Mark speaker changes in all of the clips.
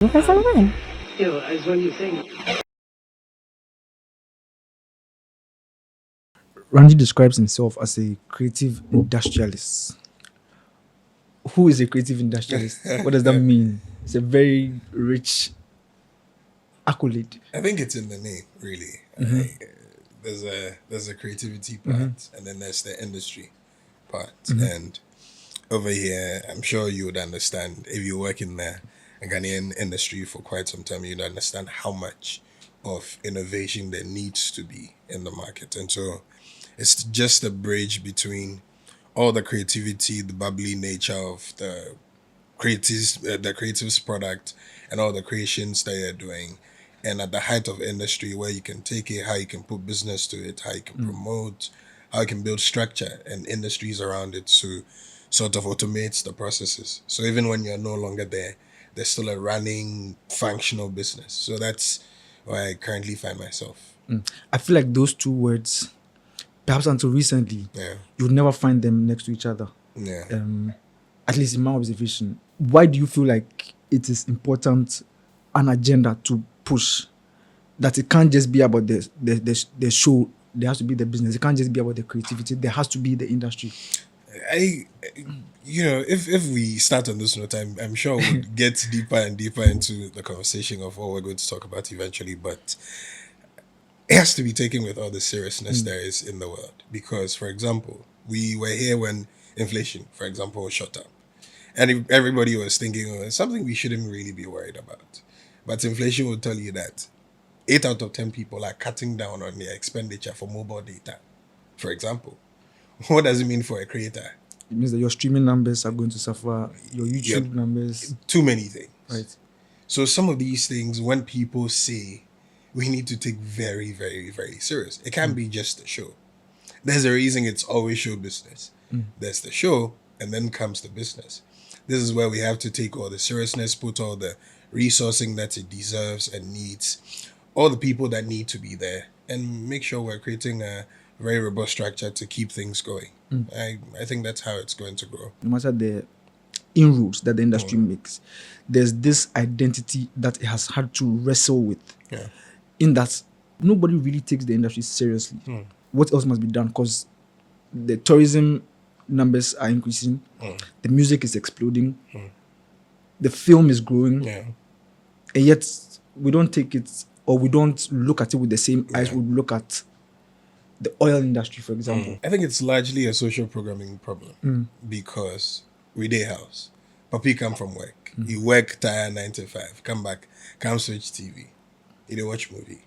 Speaker 1: Professor Levine.
Speaker 2: As when you think.
Speaker 3: Randy describes himself as a creative industrialist. Who is a creative industrialist? What does that mean? It's a very rich accolade.
Speaker 4: I think it's in the name, really. There's a creativity part, and then there's the industry part. And over here, I'm sure you would understand if you work in the Ghanaian industry for quite some time, you'd understand how much of innovation there needs to be in the market. And so it's just a bridge between all the creativity, the bubbly nature of the creative's product, and all the creations that you're doing. And at the height of industry, where you can take it, how you can put business to it, how you can promote, how you can build structure and industries around it to sort of automate the processes. So even when you're no longer there, there's still a running, functional business. So that's where I currently find myself.
Speaker 3: I feel like those two words, perhaps until recently,
Speaker 4: Yeah.
Speaker 3: you would never find them next to each other.
Speaker 4: Yeah.
Speaker 3: At least in my observation. Why do you feel like it is important an agenda to push that it can't just be about the show? There has to be the business. It can't just be about the creativity. There has to be the industry.
Speaker 4: If we start on this note, I'm sure we'll get deeper and deeper into the conversation of what we're going to talk about eventually, but it has to be taken with all the seriousness there is in the world. Because, for example, we were here when inflation, for example, shot up. And everybody was thinking, it's something we shouldn't really be worried about. But inflation will tell you that 8 out of 10 people are cutting down on their expenditure for mobile data, for example. What does it mean for a creator?
Speaker 3: It means that your streaming numbers are going to suffer, your YouTube numbers.
Speaker 4: Too many things.
Speaker 3: Right.
Speaker 4: So some of these things, when people say, we need to take very, very, very serious. It can't be just a show. There's a reason it's always show business. There's the show, and then comes the business. This is where we have to take all the seriousness, put all the resourcing that it deserves and needs, all the people that need to be there, and make sure we're creating a very robust structure to keep things going. I think that's how it's going to grow.
Speaker 3: No matter the inroads that the industry makes, there's this identity that it has had to wrestle with.
Speaker 4: Yeah.
Speaker 3: In that nobody really takes the industry seriously. What else must be done? Because the tourism numbers are increasing, the music is exploding, the film is growing,
Speaker 4: Yeah.
Speaker 3: and yet we don't take it, or we don't look at it with the same eyes we look at the oil industry, for example.
Speaker 4: I think it's largely a social programming problem because we day house. Papi come from work. He work tired 9 to 5, come back, come switch TV. He don't watch movie.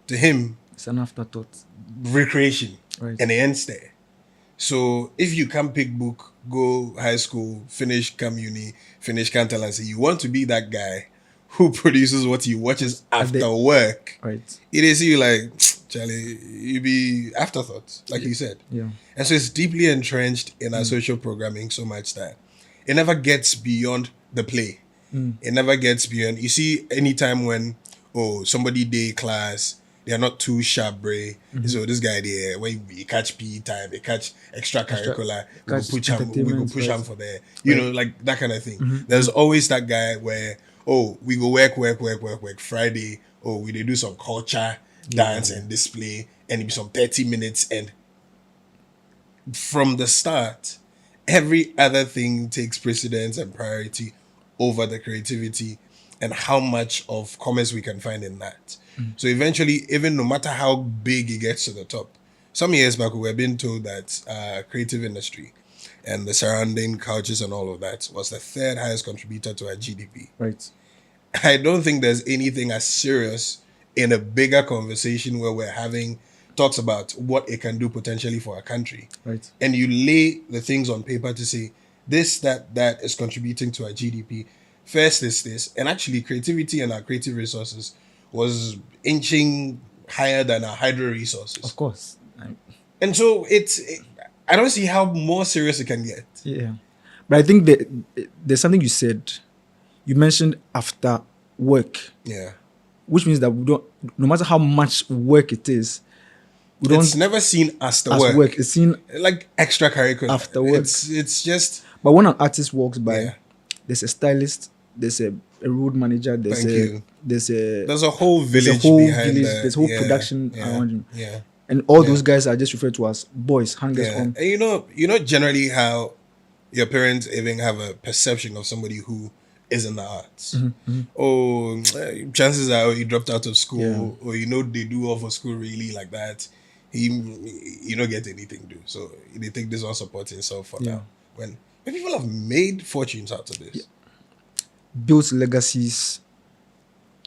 Speaker 4: To him,
Speaker 3: It's an afterthought.
Speaker 4: recreation
Speaker 3: Right.
Speaker 4: and it ends there. So if you come pick book, go high school, finish come uni, finish cantalancy, you want to be that guy who produces what he watches after work.
Speaker 3: Right.
Speaker 4: It is you like, Charlie, you be afterthought, like you said.
Speaker 3: Yeah.
Speaker 4: And so it's deeply entrenched in our social programming so much that it never gets beyond the play. It never gets beyond. You see, anytime when somebody day class, they are not too sharp, bray. So this guy there, when we catch PE time, they catch extracurricular, we go push him for there. You know, like that kind of thing. There's always that guy where, we go work. Friday, we they do some culture, dance and display, and it be some 30 minutes. And from the start, every other thing takes precedence and priority over the creativity and how much of commerce we can find in that. So eventually, even no matter how big it gets to the top, some years back we were being told that creative industry and the surrounding cultures and all of that was the 3rd highest contributor to our GDP.
Speaker 3: Right.
Speaker 4: I don't think there's anything as serious in a bigger conversation where we're having talks about what it can do potentially for our country.
Speaker 3: Right.
Speaker 4: And you lay the things on paper to say this, that is contributing to our GDP. First is this, and actually creativity and our creative resources was inching higher than our hydro resources.
Speaker 3: Of course.
Speaker 4: And so I don't see how more serious it can get.
Speaker 3: Yeah. But I think that there's something you said. You mentioned after work.
Speaker 4: Yeah.
Speaker 3: Which means that we don't, no matter how much work it is, we don't.
Speaker 4: It's never seen as the
Speaker 3: as
Speaker 4: work.
Speaker 3: It's seen
Speaker 4: like extracurricular.
Speaker 3: after work.
Speaker 4: It's just.
Speaker 3: But when an artist walks by,
Speaker 4: Yeah.
Speaker 3: there's a stylist, there's a road manager,
Speaker 4: Thank you.
Speaker 3: there's
Speaker 4: There's a whole
Speaker 3: there's a
Speaker 4: village
Speaker 3: whole
Speaker 4: behind
Speaker 3: village, there's a whole
Speaker 4: yeah,
Speaker 3: production
Speaker 4: yeah,
Speaker 3: around him.
Speaker 4: yeah,
Speaker 3: And all
Speaker 4: yeah.
Speaker 3: those guys are just referred to as boys, hangers
Speaker 4: yeah.
Speaker 3: on.
Speaker 4: And you know generally how your parents even have a perception of somebody who is in the arts. Oh, chances are he dropped out of school, or they do all for school really like that. He you don't get anything to do. So they take this on support himself for now. When people have made fortunes out of this.
Speaker 3: Built legacies,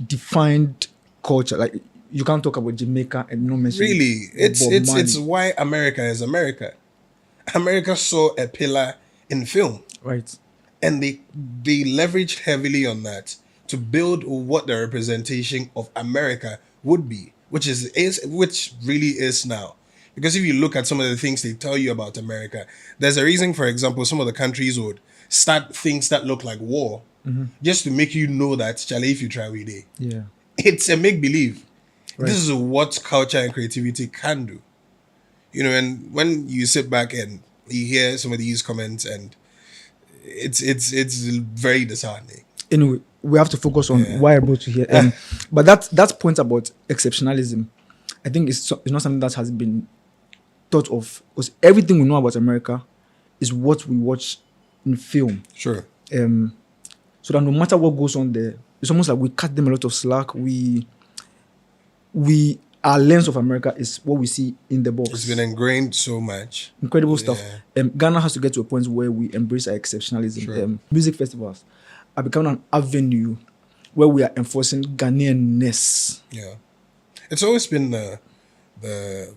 Speaker 3: defined culture. Like you can't talk about Jamaica and not mention
Speaker 4: Really,
Speaker 3: Bob Marley.
Speaker 4: it's why America is America. America saw a pillar in film,
Speaker 3: Right.
Speaker 4: and they leveraged heavily on that to build what the representation of America would be, which really is now. Because if you look at some of the things they tell you about America, there's a reason, for example, some of the countries would start things that look like war just to make you know that, Charlie, if you try, we day.
Speaker 3: Yeah.
Speaker 4: It's a make believe.
Speaker 3: Right.
Speaker 4: This is what culture and creativity can do. And when you sit back and you hear some of these comments, and it's very disheartening.
Speaker 3: Anyway, we have to focus on why I brought you here. But that point about exceptionalism, I think it's not something that has been thought of, because everything we know about America is what we watch in film.
Speaker 4: Sure.
Speaker 3: So that no matter what goes on there, it's almost like we cut them a lot of slack. Our lens of America is what we see in the box.
Speaker 4: It's been ingrained so much.
Speaker 3: Incredible stuff. Ghana has to get to a point where we embrace our exceptionalism.
Speaker 4: Sure.
Speaker 3: Music festivals are becoming an avenue where we are enforcing Ghanaianness.
Speaker 4: Yeah. It's always been the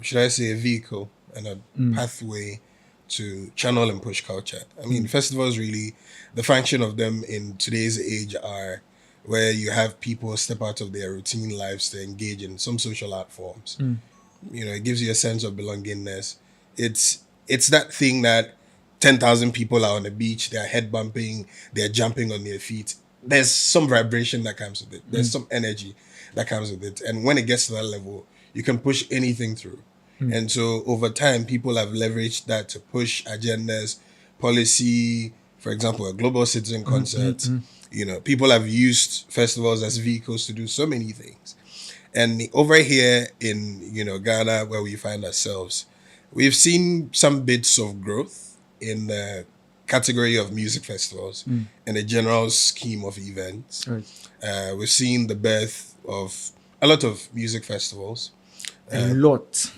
Speaker 4: should I say, a vehicle and a pathway to channel and push culture. I mean, festivals really, the function of them in today's age are where you have people step out of their routine lives to engage in some social art forms. It gives you a sense of belongingness. It's that thing that 10,000 people are on the beach, they're head bumping, they're jumping on their feet. There's some vibration that comes with it. There's some energy that comes with it. And when it gets to that level, you can push anything through. And so over time, people have leveraged that to push agendas, policy, for example, a global citizen concert. People have used festivals as vehicles to do so many things. And over here in, Ghana, where we find ourselves, we've seen some bits of growth in the category of music festivals and the general scheme of events.
Speaker 3: Right.
Speaker 4: We've seen the birth of a lot of music festivals.
Speaker 3: A lot.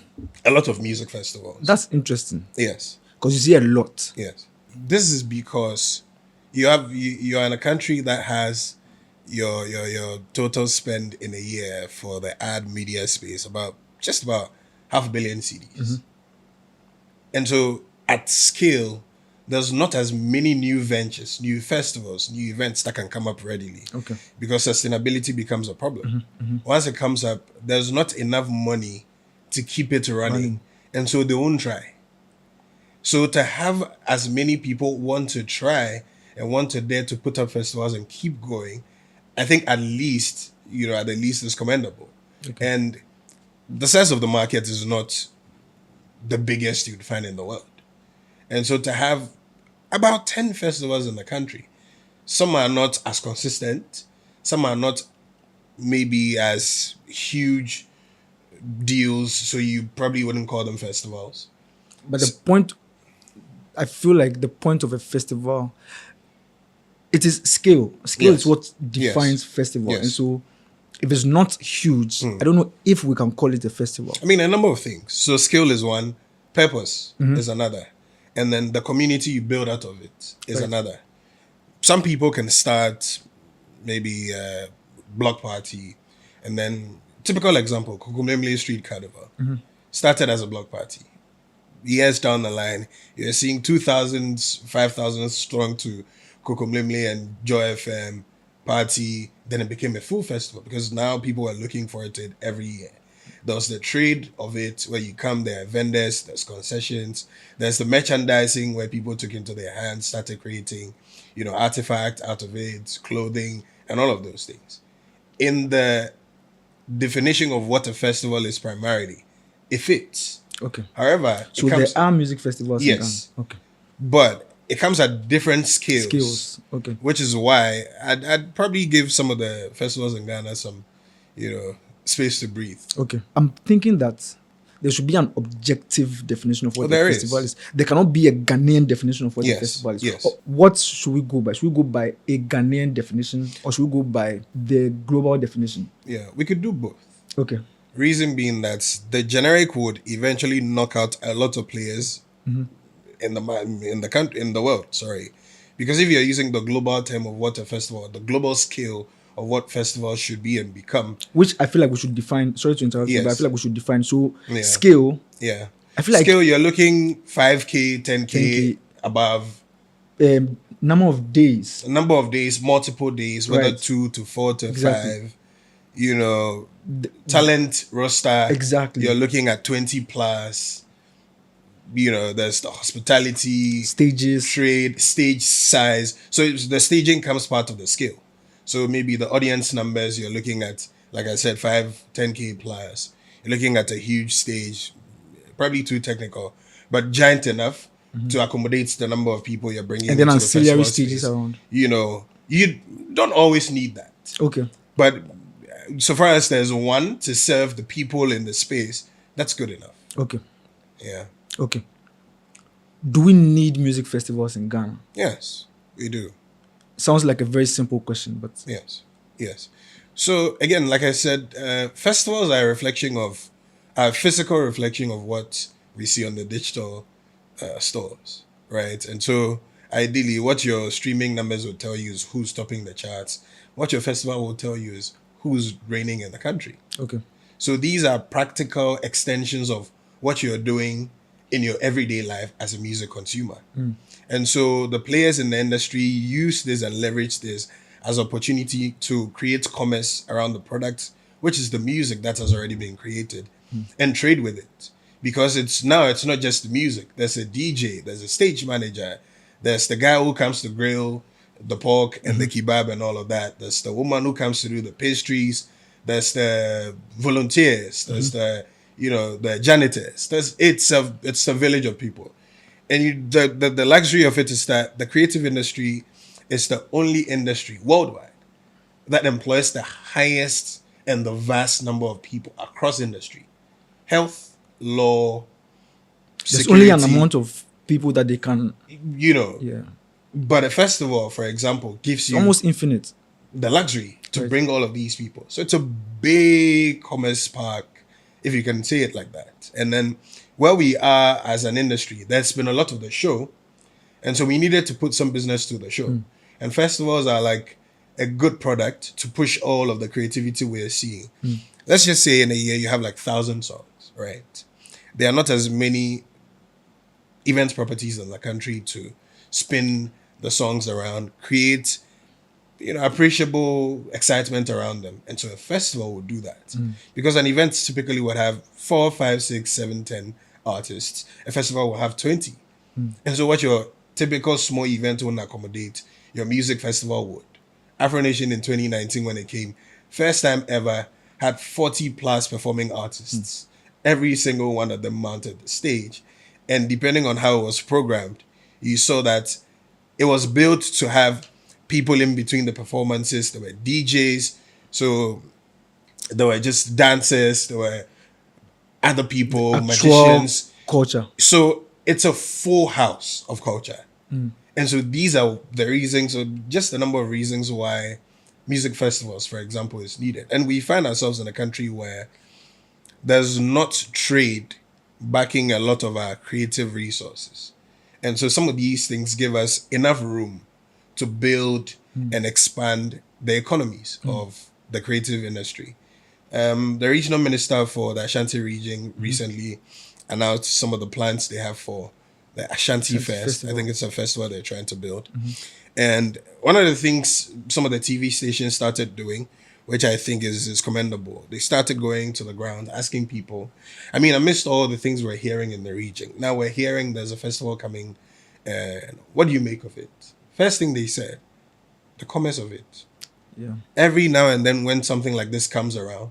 Speaker 4: A lot of music festivals.
Speaker 3: That's interesting.
Speaker 4: Yes.
Speaker 3: Because you see a lot.
Speaker 4: Yes. This is because you are in a country that has your total spend in a year for the ad media space about 500 million CDs. And so at scale, there's not as many new ventures, new festivals, new events that can come up readily.
Speaker 3: Okay.
Speaker 4: Because sustainability becomes a problem. Once it comes up, there's not enough money to keep it running. And so they won't try. So to have as many people want to try and want to dare to put up festivals and keep going, I think at the least is commendable. Okay. And the size of the market is not the biggest you'd find in the world. And so to have about 10 festivals in the country, some are not as consistent, some are not maybe as huge deals, so you probably wouldn't call them festivals.
Speaker 3: But I feel like the point of a festival, it is scale. Scale is what defines festival. And so if it's not huge, I don't know if we can call it a festival.
Speaker 4: I mean, a number of things. So scale is one, purpose is another. And then the community you build out of it is another. Some people can start maybe a block party, and then typical example, Kukumlemle Street Carnival started as a block party. Years down the line, you're seeing 2,000, 5,000 strong to Kukumlemle and Joy FM party. Then it became a full festival because now people are looking for it every year. There's the trade of it where you come, there are vendors, there's concessions, there's the merchandising where people took into their hands, started creating, artifact out of it, clothing, and all of those things. In the definition of what a festival is primarily, it fits.
Speaker 3: Okay.
Speaker 4: However,
Speaker 3: so there are music festivals.
Speaker 4: Yes.
Speaker 3: Okay.
Speaker 4: But it comes at different
Speaker 3: Skills. Okay.
Speaker 4: which is why I'd probably give some of the festivals in Ghana some, space to breathe.
Speaker 3: Okay. I'm thinking that there should be an objective definition of what
Speaker 4: Oh,
Speaker 3: a
Speaker 4: there
Speaker 3: festival
Speaker 4: is.
Speaker 3: is. There cannot be a Ghanaian definition of what a
Speaker 4: Yes,
Speaker 3: festival is.
Speaker 4: yes.
Speaker 3: What should we go by? Should we go by a Ghanaian definition or should we go by the global definition?
Speaker 4: Yeah, we could do both.
Speaker 3: Okay.
Speaker 4: Reason being that the generic would eventually knock out a lot of players in the world. Sorry, because if you're using the global term of what a festival, the global scale of what festivals should be and become,
Speaker 3: Which I feel like we should define. Sorry to interrupt you, but I
Speaker 4: Yes.
Speaker 3: feel like we should define. So
Speaker 4: Yeah.
Speaker 3: scale,
Speaker 4: yeah,
Speaker 3: I feel like
Speaker 4: scale you're looking 5K, 10K
Speaker 3: 10K.
Speaker 4: above.
Speaker 3: number of days.
Speaker 4: A number of days, multiple days, whether
Speaker 3: Right.
Speaker 4: 2 to 4 to
Speaker 3: Exactly.
Speaker 4: 5. Talent roster.
Speaker 3: Exactly.
Speaker 4: You're looking at 20 plus. There's the hospitality,
Speaker 3: Stages.
Speaker 4: trade, stage size. So the staging comes part of the scale. So maybe the audience numbers you're looking at, like I said, 10K plus. You're looking at a huge stage, probably too technical, but giant enough to accommodate the number of people you're bringing.
Speaker 3: And then
Speaker 4: into the
Speaker 3: ancillary
Speaker 4: festival
Speaker 3: stages
Speaker 4: space.
Speaker 3: around.
Speaker 4: You don't always need that.
Speaker 3: Okay.
Speaker 4: But so far as there's one to serve the people in the space, that's good enough.
Speaker 3: Okay.
Speaker 4: Yeah.
Speaker 3: Okay. Do we need music festivals in Ghana?
Speaker 4: Yes, we do.
Speaker 3: Sounds like a very simple question, but
Speaker 4: Yes. So again, like I said, festivals are a physical reflection of what we see on the digital stores, right? And so ideally, what your streaming numbers will tell you is who's topping the charts. What your festival will tell you is who's reigning in the country.
Speaker 3: okay.
Speaker 4: So these are practical extensions of what you're doing in your everyday life as a music consumer. And so the players in the industry use this and leverage this as opportunity to create commerce around the product, which is the music that has already been created, and trade with it. Because it's not just the music. There's a DJ, there's a stage manager, there's the guy who comes to grill the pork and the kebab and all of that. There's the woman who comes to do the pastries. There's the volunteers. There's the janitors. It's a village of people. And the luxury of it is that the creative industry is the only industry worldwide that employs the highest and the vast number of people across industry. Health, law,
Speaker 3: There's
Speaker 4: security,
Speaker 3: only an amount of people that they can. Yeah.
Speaker 4: But a festival, for example, gives you
Speaker 3: Almost infinite.
Speaker 4: the luxury to
Speaker 3: Right.
Speaker 4: bring all of these people. So it's a big commerce park, if you can say it like that. And then where we are as an industry, there's been a lot of the show. And so we needed to put some business to the show. And festivals are like a good product to push all of the creativity we're seeing. Let's just say in a year you have like 1,000 songs, right? There are not as many event properties in the country to spin the songs around, create appreciable excitement around them. And so a festival would do that. Because an event typically would have 4, 5, 6, 7, 10 artists. A festival will have 20. And so what your typical small event wouldn't accommodate, your music festival would. Afronation in 2019 when it came, first time ever, had 40 plus performing artists. Every single one of them mounted the stage. And depending on how it was programmed, you saw that it was built to have people in between the performances. There were DJs, so there were just dancers, there were other people,
Speaker 3: Actual
Speaker 4: magicians.
Speaker 3: culture.
Speaker 4: So it's a full house of culture. And so these are the reasons, so just the number of reasons why music festivals, for example, is needed. And we find ourselves in a country where there's not trade backing a lot of our creative resources. And so some of these things give us enough room to build and expand the economies of the creative industry. The regional minister for the Ashanti region recently announced some of the plans they have for the Ashanti Fest.
Speaker 3: Festival.
Speaker 4: I think it's a festival they're trying to build. And one of the things some of the TV stations started doing, which I think is commendable, they started going to the ground, asking people. I mean, amidst all the things we're hearing in the region, now we're hearing there's a festival coming. What do you make of it? First thing they said, the commerce of it.
Speaker 3: Yeah.
Speaker 4: Every now and then when something like this comes around,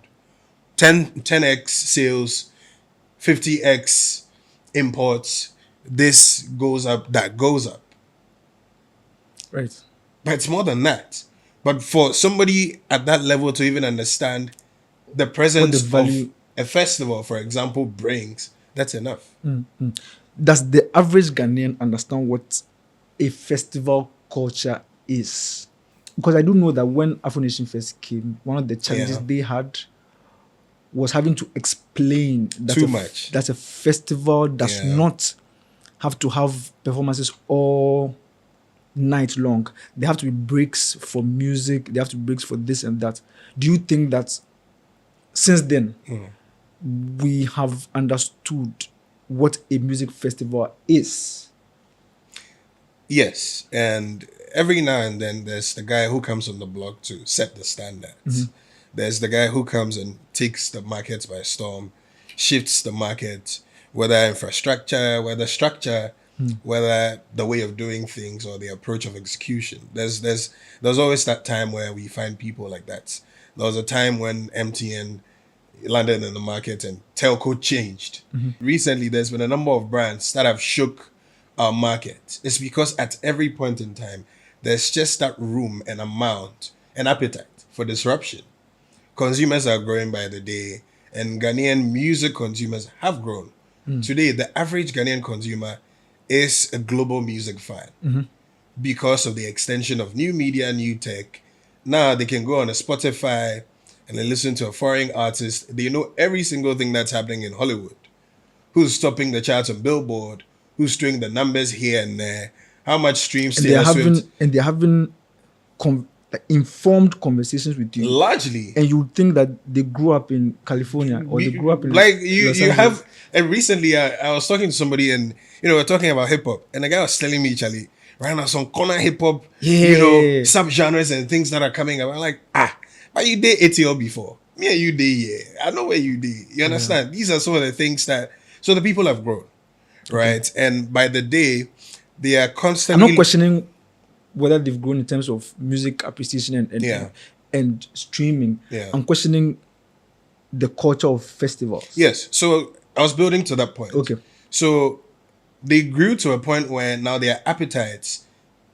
Speaker 4: 10x sales, 50x imports, this goes up, that goes up.
Speaker 3: Right.
Speaker 4: But it's more than that. But for somebody at that level to even understand the
Speaker 3: What the
Speaker 4: presence of
Speaker 3: value
Speaker 4: a festival, for example, brings, that's enough.
Speaker 3: does the average Ghanaian understand what a festival culture is? Because I do know that when Afro Nation first came, one of the challenges
Speaker 4: Yeah.
Speaker 3: they had was having to explain that
Speaker 4: Too much.
Speaker 3: that a festival does
Speaker 4: Yeah.
Speaker 3: not have to have performances all night long. There have to be breaks for music. There have to be breaks for this and that. Do you think that since then we have understood what a music festival is?
Speaker 4: Yes. And every now and then there's the guy who comes on the block to set the standards. There's the guy who comes and takes the market by storm, shifts the market, whether infrastructure, whether structure, whether the way of doing things or the approach of execution. There's always that time where we find people like that. There was a time when MTN landed in the market and telco changed. Recently, there's been a number of brands that have shook our market. It's because at every point in time, there's just that room and amount and appetite for disruption. Consumers are growing by the day, and Ghanaian music consumers have grown. Today, the average Ghanaian consumer is a global music fan because of the extension of new media, new tech. Now they can go on a Spotify and they listen to a foreign artist. They know every single thing that's happening in Hollywood. Who's topping the charts on Billboard? Who's doing the numbers here and there? How much streams
Speaker 3: And they're
Speaker 4: Taylor
Speaker 3: having
Speaker 4: Swift?
Speaker 3: like, informed conversations with you.
Speaker 4: Largely.
Speaker 3: And you would think that they grew up in California or they grew up in
Speaker 4: like
Speaker 3: Los
Speaker 4: you
Speaker 3: Angeles.
Speaker 4: have. And recently I was talking to somebody and we're talking about hip hop and the guy was telling me, Charlie, right now some corner hip hop,
Speaker 3: Yeah.
Speaker 4: sub genres and things that are coming up. I'm like, but you did ATL before. Me and you did, yeah. I know where you did. You understand? These are some of the things that so the people have grown. Right. And by the day, they are
Speaker 3: I'm
Speaker 4: constantly
Speaker 3: not questioning whether they've grown in terms of music appreciation and streaming.
Speaker 4: Yeah.
Speaker 3: I'm questioning the culture of festivals.
Speaker 4: Yes. So I was building to that point.
Speaker 3: Okay.
Speaker 4: So they grew to a point where now their appetites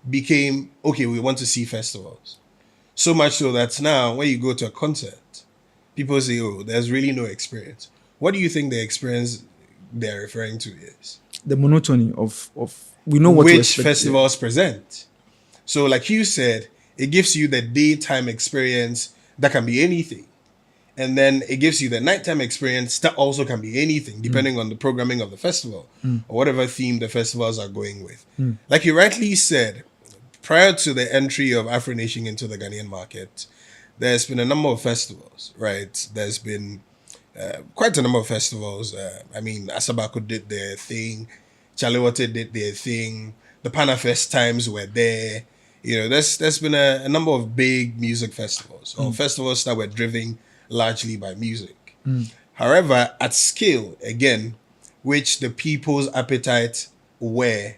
Speaker 4: became, okay, we want to see festivals. So much so that now when you go to a concert, people say, oh, there's really no experience. What do you think the experience they're referring to is?
Speaker 3: The monotony of we know what to
Speaker 4: Which
Speaker 3: expect.
Speaker 4: festivals present. So like you said, it gives you the daytime experience that can be anything. And then it gives you the nighttime experience that also can be anything, depending on the programming of the festival or whatever theme the festivals are going with. Like you rightly said, prior to the entry of Afronation into the Ghanaian market, there's been a number of festivals, right? There's been quite a number of festivals. Asabako did their thing, Chalewote did their thing, the Panafest times were there. There's been a number of big music festivals or festivals that were driven largely by music. However, at scale, again, which the people's appetite were,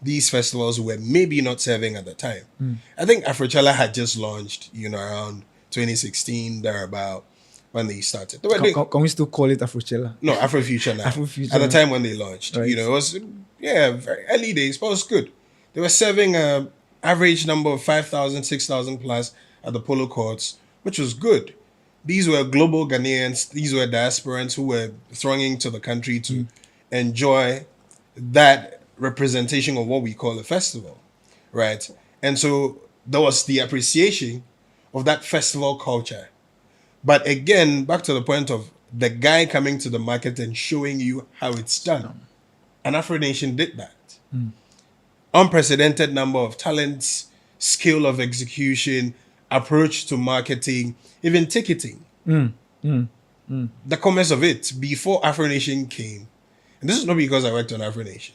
Speaker 4: these festivals were maybe not serving at the time. I think Afrochella had just launched, around 2016, thereabout, when they started. They were doing,
Speaker 3: Can we still call it Afrochella?
Speaker 4: no, Afrofuture now.
Speaker 3: Afrofuture
Speaker 4: At the
Speaker 3: now.
Speaker 4: time when they launched,
Speaker 3: Right.
Speaker 4: it was, very early days, but it was good. They were serving an average number of 5,000, 6,000 plus at the polo courts, which was good. These were global Ghanaians. These were diasporans who were thronging to the country to enjoy that representation of what we call a festival, right? And so there was the appreciation of that festival culture. But again, back to the point of the guy coming to the market and showing you how it's done. And Afro Nation did that. Unprecedented number of talents, skill of execution, approach to marketing, even ticketing. The commerce of it before Afro Nation came. And this is not because I worked on Afro Nation.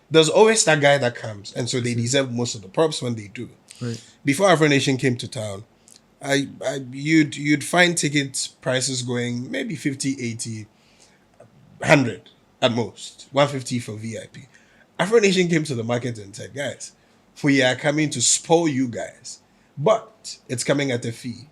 Speaker 4: There's always that guy that comes, and so they deserve most of the props when they do.
Speaker 3: Right.
Speaker 4: Before Afro Nation came to town, you'd find ticket prices going maybe 50, 80, 100 at most, 150 for VIP. Afro Nation came to the market and said, guys, we are coming to spoil you guys, but it's coming at a fee.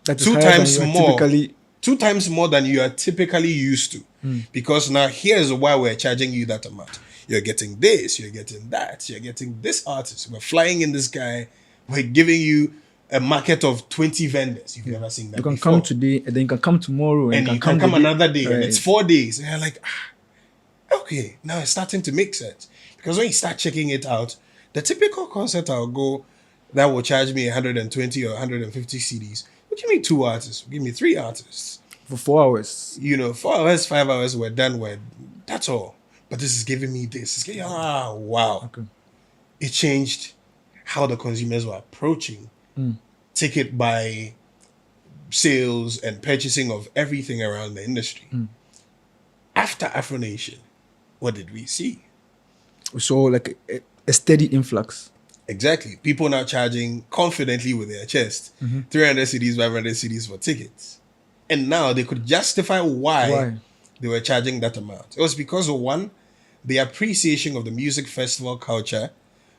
Speaker 3: That is
Speaker 4: Two
Speaker 3: higher than
Speaker 4: times
Speaker 3: you are
Speaker 4: more.
Speaker 3: typically.
Speaker 4: 2 times more than you are typically used to. Because now here's why we're charging you that amount. You're getting this, you're getting that, you're getting this artist. We're flying in this guy. We're giving you a market of 20 vendors. You've never seen that
Speaker 3: You can
Speaker 4: before.
Speaker 3: come today, and then you can come tomorrow,
Speaker 4: And you can
Speaker 3: the
Speaker 4: come another day, and it's
Speaker 3: Right.
Speaker 4: 4 days. And you're like, okay, now it's starting to make sense. Because when you start checking it out, the typical concert I'll go that will charge me 120 or 150 CDs will give me 2 artists, will give me 3 artists.
Speaker 3: for 4 hours.
Speaker 4: 4 hours, 5 hours, we're done. That's all. But this is giving me this. It's giving, wow.
Speaker 3: Okay.
Speaker 4: It changed how the consumers were approaching ticket buy, sales, and purchasing of everything around the industry. After Afronation, what did we see?
Speaker 3: We saw like a steady influx.
Speaker 4: Exactly. People now charging confidently with their chest 300 CDs, 500 CDs for tickets. And now they could justify why they were charging that amount. It was because of one, the appreciation of the music festival culture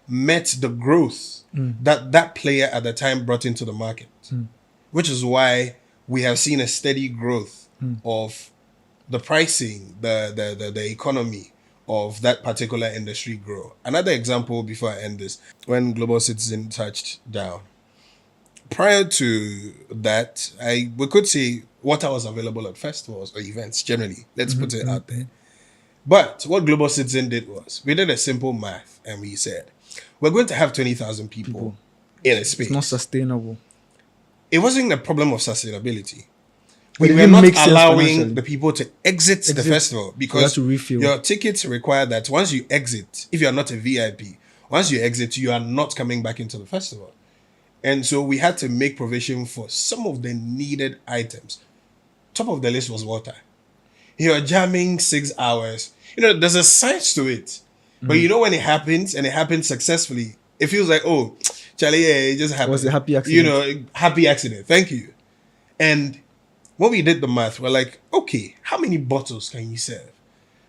Speaker 4: met the growth that player at the time brought into the market, which is why we have seen a steady growth of the pricing, the economy of that particular industry grow. Another example before I end this, when Global Citizen touched down. Prior to that, we could say water was available at festivals or events generally. Let's put it out there. But what Global Citizen did was, we did a simple math and we said, we're going to have 20,000 people in a space.
Speaker 3: It's not sustainable.
Speaker 4: It wasn't a problem of sustainability.
Speaker 3: But
Speaker 4: We
Speaker 3: it
Speaker 4: were
Speaker 3: didn't
Speaker 4: not
Speaker 3: make sense
Speaker 4: allowing
Speaker 3: financially.
Speaker 4: the people to exit the festival
Speaker 3: You
Speaker 4: because
Speaker 3: have to refill.
Speaker 4: your tickets require that once you exit, if you are not a VIP, once you exit, you are not coming back into the festival. And so we had to make provision for some of the needed items. Top of the list was water. You're jamming 6 hours. There's a science to it. But when it happens and it happens successfully, it feels like, oh, Charlie, yeah, it just happened.
Speaker 3: It was a happy accident.
Speaker 4: Happy accident. Thank you. And when we did the math, we're like, okay, how many bottles can you serve?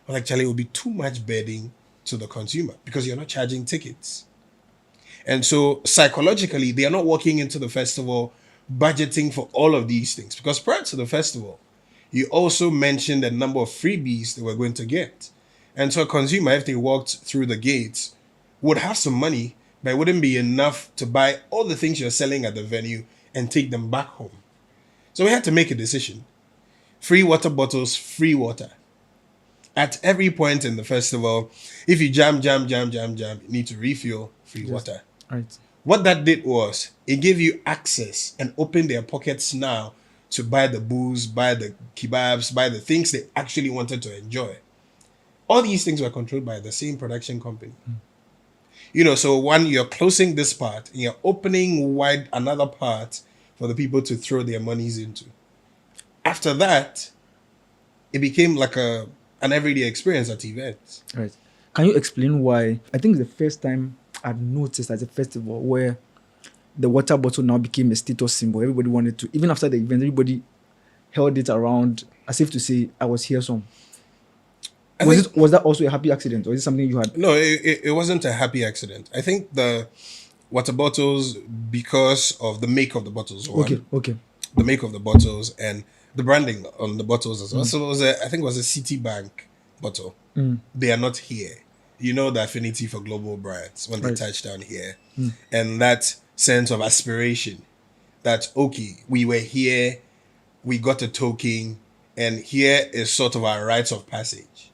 Speaker 4: We're like, Charlie, it would be too much burden to the consumer because you're not charging tickets. And so psychologically, they are not walking into the festival budgeting for all of these things. Because prior to the festival, you also mentioned a number of freebies they were going to get. And so a consumer, if they walked through the gates, would have some money, but it wouldn't be enough to buy all the things you're selling at the venue and take them back home. So we had to make a decision. Free water bottles, free water. At every point in the festival, if you jam, you need to refill free water.
Speaker 3: Right.
Speaker 4: What that did was, it gave you access and opened their pockets now to buy the booze, buy the kebabs, buy the things they actually wanted to enjoy. All these things were controlled by the same production company. So one, you're closing this part and you're opening wide another part for the people to throw their monies into. After that, it became like an everyday experience at events.
Speaker 3: Right. Can you explain why? I think it's the first time I'd noticed at a festival where the water bottle now became a status symbol. Everybody wanted to, even after the event, everybody held it around as if to say, I was here some. Was that also a happy accident, or is it something you had?
Speaker 4: No, it wasn't a happy accident. I think the water bottles, because of the make of the bottles.
Speaker 3: Okay.
Speaker 4: The make of the bottles and the branding on the bottles as well. So I think it was a Citibank bottle. They are not here. The affinity for global brands when they touch down here. And that sense of aspiration that, okay, we were here, we got a token, and here is sort of our rites of passage.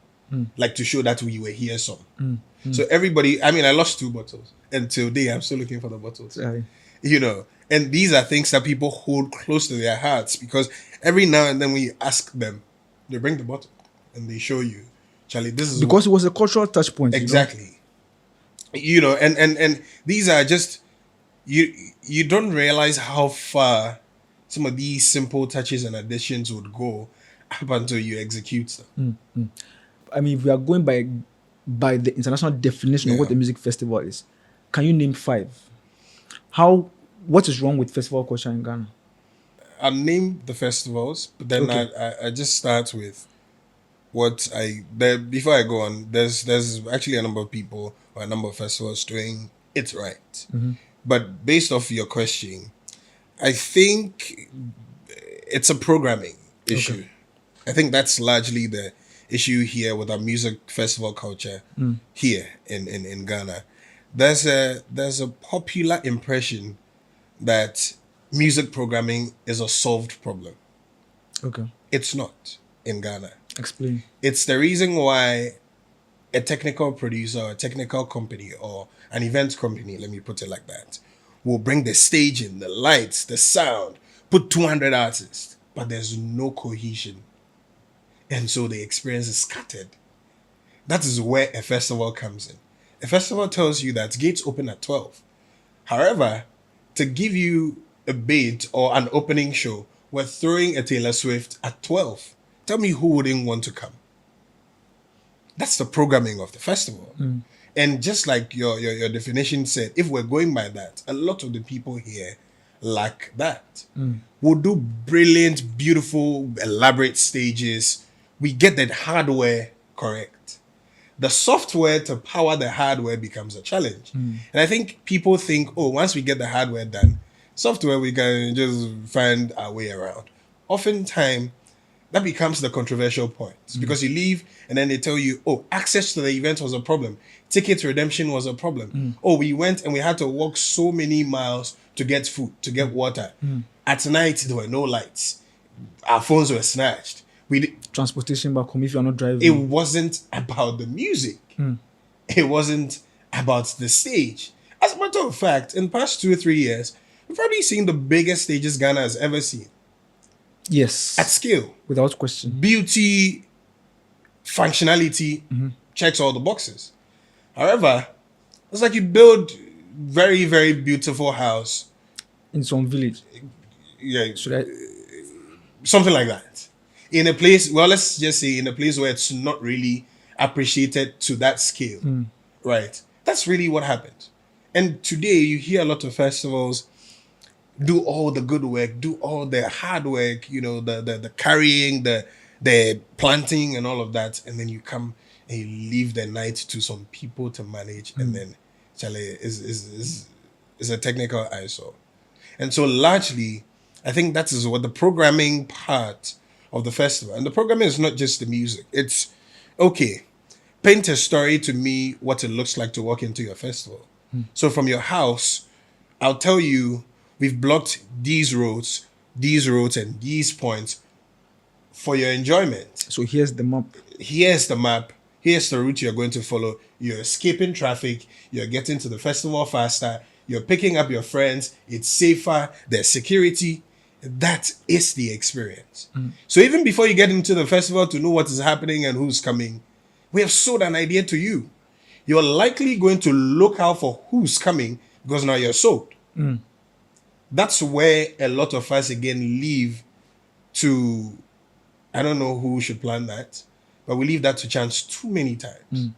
Speaker 4: Like to show that we were here some. So everybody, I lost 2 bottles. And today I'm still looking for the bottles. And these are things that people hold close to their hearts because every now and then when you ask them, they bring the bottle and they show you, Charlie, this is
Speaker 3: because it was a cultural touch point.
Speaker 4: Exactly. And these are just, you don't realize how far some of these simple touches and additions would go up until you execute them.
Speaker 3: If we are going by the international definition of what a music festival is, can you name 5? What is wrong with festival culture in Ghana?
Speaker 4: I'll name the festivals, but then I just start with before I go on, there's actually a number of people or a number of festivals doing it right. But based off your question, I think it's a programming issue. I think that's largely the issue here with our music festival culture here in Ghana. There's a popular impression that music programming is a solved problem.
Speaker 3: Okay.
Speaker 4: It's not in Ghana.
Speaker 3: Explain.
Speaker 4: It's the reason why a technical producer, a technical company, or an event company, let me put it like that, will bring the stage in, the lights, the sound, put 200 artists, but there's no cohesion. And so the experience is scattered. That is where a festival comes in. A festival tells you that gates open at 12. However, to give you a bait or an opening show, we're throwing a Taylor Swift at 12. Tell me who wouldn't want to come. That's the programming of the festival. And just like your definition said, if we're going by that, a lot of the people here lack that. We'll do brilliant, beautiful, elaborate stages. We get that hardware correct. The software to power the hardware becomes a challenge. And I think people think, oh, once we get the hardware done, software, we can just find our way around. Oftentimes, that becomes the controversial point because you leave and then they tell you, oh, access to the event was a problem. Ticket redemption was a problem. Oh, we went and we had to walk so many miles to get food, to get water. At night, there were no lights. Our phones were snatched.
Speaker 3: Transportation back home if you're not driving.
Speaker 4: It wasn't about the music. It wasn't about the stage. As a matter of fact, in the past 2 or 3 years, we've probably seen the biggest stages Ghana has ever seen.
Speaker 3: Yes.
Speaker 4: At scale.
Speaker 3: Without question.
Speaker 4: Beauty, functionality, checks all the boxes. However, it's like you build very, very beautiful house.
Speaker 3: In some village.
Speaker 4: Yeah,
Speaker 3: Should I?
Speaker 4: something like that. In a place, well, let's just say in a place where it's not really appreciated to that scale. Right? That's really what happened. And today you hear a lot of festivals do all the good work, do all the hard work, you know, the carrying, the planting and all of that. And then you come and you leave the night to some people to manage. And then Charlie is a technical eyesore. And so largely, I think that is what the programming part of the festival. And the programming is not just the music. It's, okay, paint a story to me what it looks like to walk into your festival. So from your house, I'll tell you, we've blocked these roads, and these points for your enjoyment.
Speaker 3: So here's the map.
Speaker 4: Here's the map. Here's the route you're going to follow. You're escaping traffic. You're getting to the festival faster. You're picking up your friends. It's safer. There's security. That is the experience. So even before you get into the festival to know what is happening and who's coming, we have sold an idea to you. You're likely going to look out for who's coming because now you're sold. That's where a lot of us again leave to, I don't know who should plan that, but we leave that to chance too many times.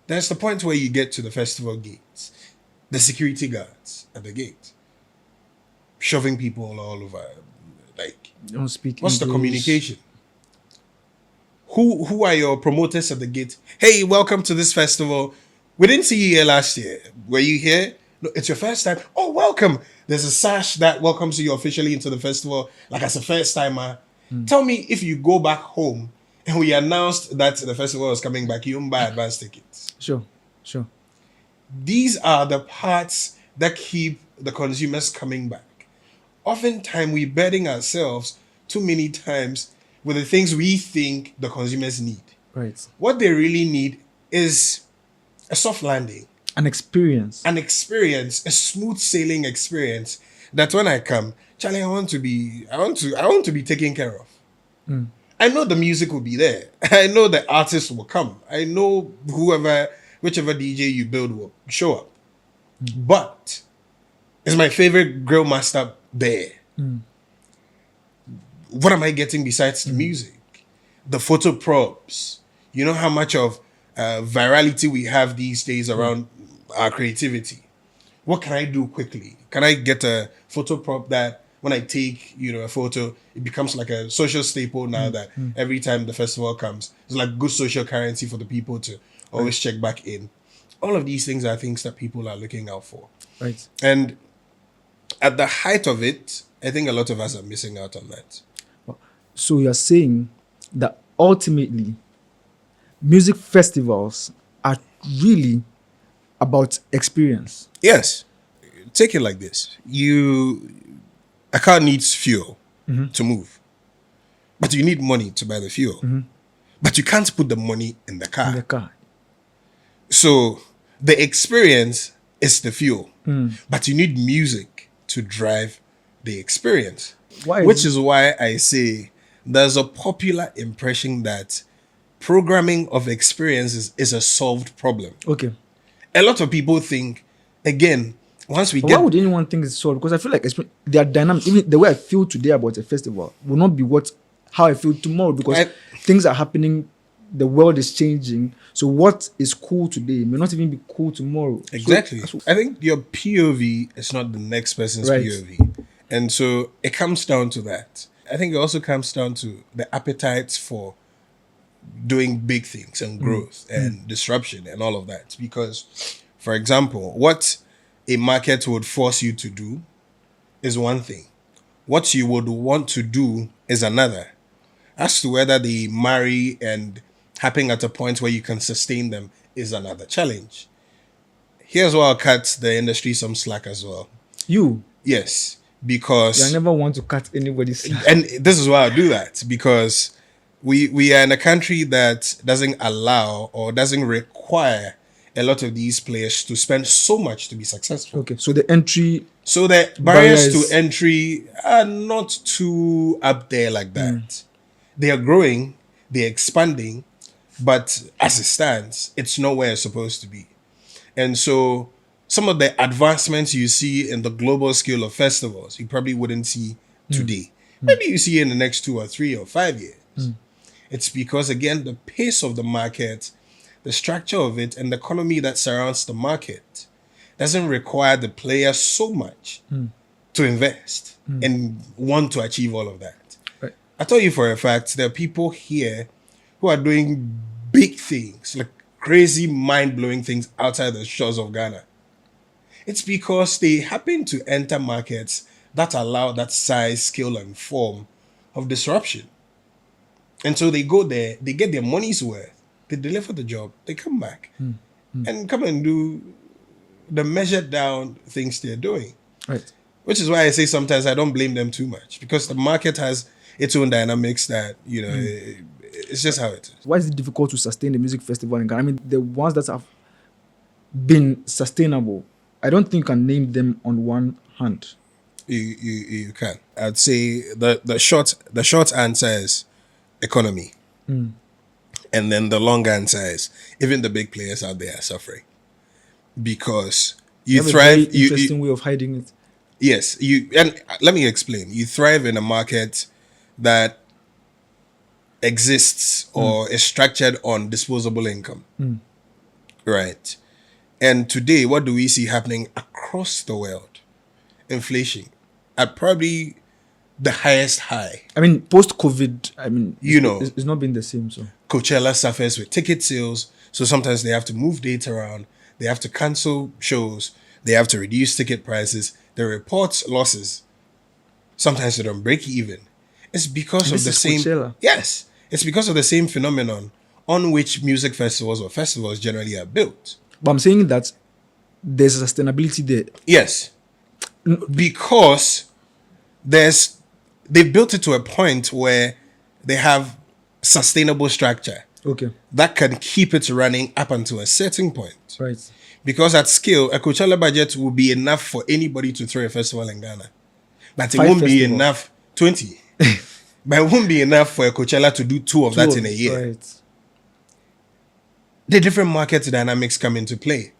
Speaker 4: There's the point where you get to the festival gates, the security guards at the gate, shoving people all over. Like,
Speaker 3: You don't speak
Speaker 4: what's the
Speaker 3: English.
Speaker 4: communication? Who are your promoters at the gate? Hey, welcome to this festival. We didn't see you here last year. Were you here? No, it's your first time. Oh, welcome. There's a sash that welcomes you officially into the festival, like as a first timer. Tell me if you go back home and we announced that the festival is coming back, you don't buy advance tickets.
Speaker 3: Sure.
Speaker 4: These are the parts that keep the consumers coming back. Oftentimes, we burden ourselves too many times with the things we think the consumers need.
Speaker 3: Right.
Speaker 4: What they really need is a soft landing,
Speaker 3: An experience.
Speaker 4: a smooth sailing experience. That when I come, Charlie, I want to be taken care of. I know the music will be there. I know the artists will come. I know whichever DJ you build will show up. But is my favorite grill master there? What am I getting besides the music? The photo props. You know how much of virality we have these days around our creativity. What can I do quickly? Can I get a photo prop that when I take, a photo, it becomes like a social staple now that every time the festival comes, it's like good social currency for the people to always check back in. All of these things are things that people are looking out for.
Speaker 3: Right.
Speaker 4: And at the height of it, I think a lot of us are missing out on that.
Speaker 3: So you're saying that ultimately music festivals are really about experience.
Speaker 4: Yes. Take it like this. A car needs fuel to move. But you need money to buy the fuel. But you can't put the money in the car.
Speaker 3: In the car.
Speaker 4: So the experience is the fuel. But you need music to drive the experience.
Speaker 3: Why
Speaker 4: Which is why I say there's a popular impression that programming of experiences is a solved problem.
Speaker 3: Okay.
Speaker 4: A lot of people think, again, once we
Speaker 3: But
Speaker 4: get...
Speaker 3: why would anyone think it's solved? Because I feel like they are dynamic. Even the way I feel today about a festival will not be how I feel tomorrow, because things are happening, the world is changing. So what is cool today may not even be cool tomorrow.
Speaker 4: Exactly.
Speaker 3: So,
Speaker 4: I think your POV is not the next person's
Speaker 3: Right.
Speaker 4: POV. And so it comes down to that. I think it also comes down to the appetites for doing big things and growth and disruption and all of that. Because, for example, what a market would force you to do is one thing. What you would want to do is another. As to whether they marry and happen at a point where you can sustain them is another challenge. Here's where I'll cut the industry some slack as well. Yes, because...
Speaker 3: I never want to cut anybody's slack.
Speaker 4: And this is why I do that, because we are in a country that doesn't allow or doesn't require a lot of these players to spend so much to be successful.
Speaker 3: Okay, so the
Speaker 4: barriers
Speaker 3: barriers
Speaker 4: to entry are not too up there like that. They are growing, they're expanding, but as it stands, it's not where it's supposed to be. And so some of the advancements you see in the global scale of festivals, you probably wouldn't see today. Maybe you see in the next 2 or 3 or 5 years. It's because, again, the pace of the market, the structure of it, and the economy that surrounds the market doesn't require the player so much to invest and want to achieve all of that.
Speaker 3: Right.
Speaker 4: I tell you for a fact, there are people here who are doing big things, like crazy, mind-blowing things outside the shores of Ghana. It's because they happen to enter markets that allow that size, scale, and form of disruption. And so they go there, they get their money's worth, they deliver the job, they come back and come and do the measured down things they're doing.
Speaker 3: Right.
Speaker 4: Which is why I say sometimes I don't blame them too much, because the market has its own dynamics that, it's just how it is.
Speaker 3: Why is it difficult to sustain the music festival in Ghana? I mean, the ones that have been sustainable, I don't think you can name them on one hand.
Speaker 4: You can. I'd say the short answer is economy. And then the long answer is even the big players out there are suffering. Because you
Speaker 3: have
Speaker 4: thrive.
Speaker 3: A very interesting way of hiding it.
Speaker 4: Yes, and let me explain. You thrive in a market that exists or is structured on disposable income. Right. And today, what do we see happening across the world? Inflation at probably the highest high.
Speaker 3: I mean, post-COVID, it's not been the same. So
Speaker 4: Coachella suffers with ticket sales. So sometimes they have to move dates around. They have to cancel shows. They have to reduce ticket prices. They report losses. Sometimes they don't break even. It's because of the same...
Speaker 3: Coachella.
Speaker 4: Yes. It's because of the same phenomenon on which music festivals or festivals generally are built.
Speaker 3: But I'm saying that there's a sustainability there.
Speaker 4: Yes. Because they've built it to a point where they have sustainable structure.
Speaker 3: Okay.
Speaker 4: That can keep it running up until a certain point.
Speaker 3: Right.
Speaker 4: Because at scale, a Coachella budget will be enough for anybody to throw a festival in Ghana. But it won't be enough, 20. But it won't be enough for a Coachella to do two of that in a year.
Speaker 3: Right.
Speaker 4: The different market dynamics come into play.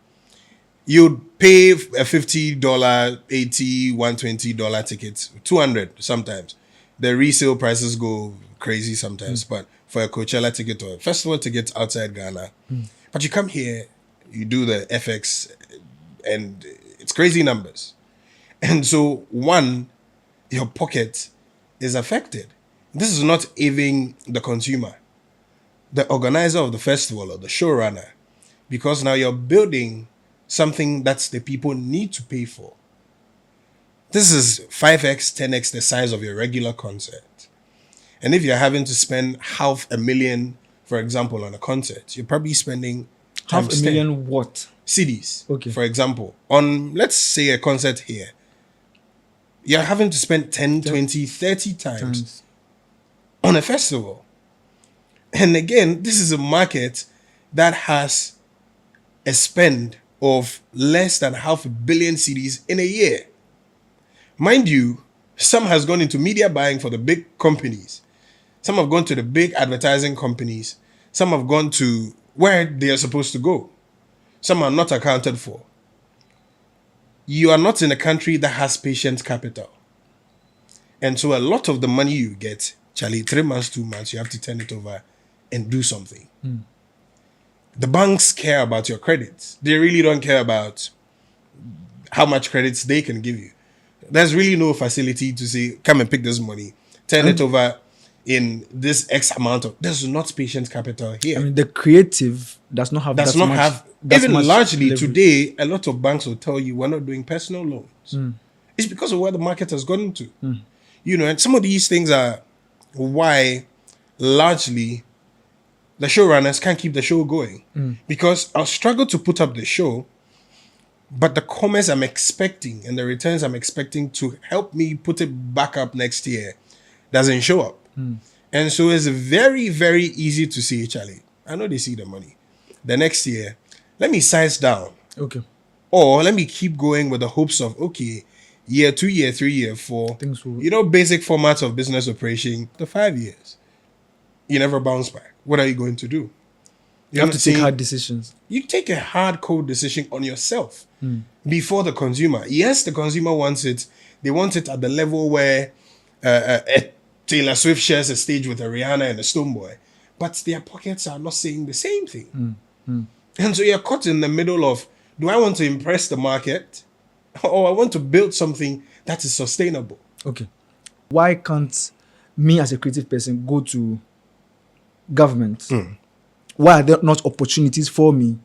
Speaker 4: You'd pay a $50, $80, $120 tickets, $200 sometimes. The resale prices go crazy sometimes. But for a Coachella ticket or a festival ticket outside Ghana, but you come here, you do the FX, and it's crazy numbers. And so, one, your pocket is affected. This is not even the consumer, the organizer of the festival or the showrunner, because now you're building something that the people need to pay for. This is 5x, 10x the size of your regular concert. And if you're having to spend $500,000 for example, on a concert, you're probably spending
Speaker 3: Half
Speaker 4: times
Speaker 3: a
Speaker 4: 10
Speaker 3: million what?
Speaker 4: cedis.
Speaker 3: Okay.
Speaker 4: For example, on, let's say, a concert here, you're having to spend 10, 20, 30 times on a festival. And again, this is a market that has a spend of less than 500 million cedis in a year. Mind you, some has gone into media buying for the big companies. Some have gone to the big advertising companies. Some have gone to where they are supposed to go. Some are not accounted for. You are not in a country that has patient capital. And so a lot of the money you get, Charlie, 3 months, 2 months, you have to turn it over and do something. The banks care about your credits. They really don't care about how much credits they can give you. There's really no facility to say, come and pick this money, turn it over in this X amount of. There's not patient capital here.
Speaker 3: I mean, the creative does not have
Speaker 4: even largely leverage. Today, a lot of banks will tell you we're not doing personal loans. It's because of where the market has gone to. You know, and some of these things are why largely the showrunners can't keep the show going. Because I'll struggle to put up the show, but the commerce I'm expecting and the returns I'm expecting to help me put it back up next year doesn't show up. And so it's very, very easy to see, Charlie, I know they see the money. The next year, let me size down.
Speaker 3: Okay.
Speaker 4: Or let me keep going with the hopes of, okay, year 2, year 3, year 4. Basic formats of business operation, the 5 years. You never bounce back. What are you going to do?
Speaker 3: You have to take hard decisions.
Speaker 4: You take a hard, cold decision on yourself before the consumer. Yes, the consumer wants it. They want it at the level where Taylor Swift shares a stage with a Rihanna and a Stonebwoy. But their pockets are not saying the same thing. And so you're caught in the middle of, do I want to impress the market or I want to build something that is sustainable?
Speaker 3: Okay. Why can't me as a creative person go to government? Why are there not opportunities for me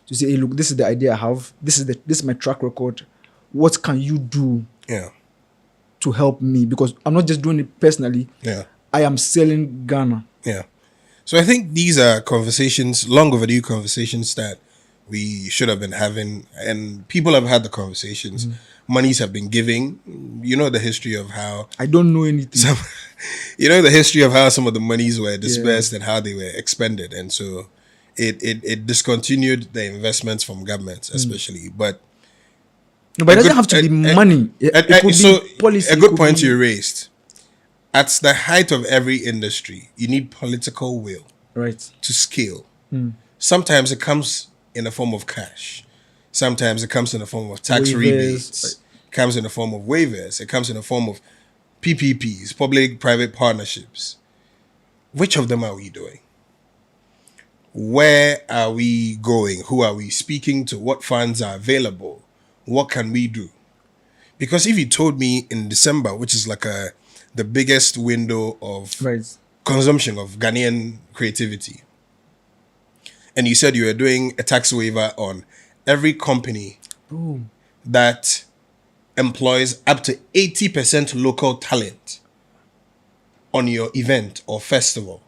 Speaker 3: to say, hey, look, this is the idea I have. This is my track record. What can you do to help me? Because I'm not just doing it personally. I am selling Ghana.
Speaker 4: So I think these are conversations, long overdue conversations that we should have been having, and people have had the conversations. Monies have been giving. You know the history of how...
Speaker 3: I don't know anything.
Speaker 4: You know the history of how some of the monies were dispersed and how they were expended. And so it discontinued the investments from governments, especially. But
Speaker 3: it doesn't have to be money. It could be policy.
Speaker 4: A good point you raised. At the height of every industry, you need political will to scale. Sometimes it comes in the form of cash. Sometimes it comes in the form of tax rebates. It comes in the form of waivers. It comes in the form of PPPs, public-private partnerships. Which of them are we doing? Where are we going? Who are we speaking to? What funds are available? What can we do? Because if you told me in December, which is like the biggest window of consumption of Ghanaian creativity, and you said you were doing a tax waiver on every company that employs up to 80% local talent on your event or festival,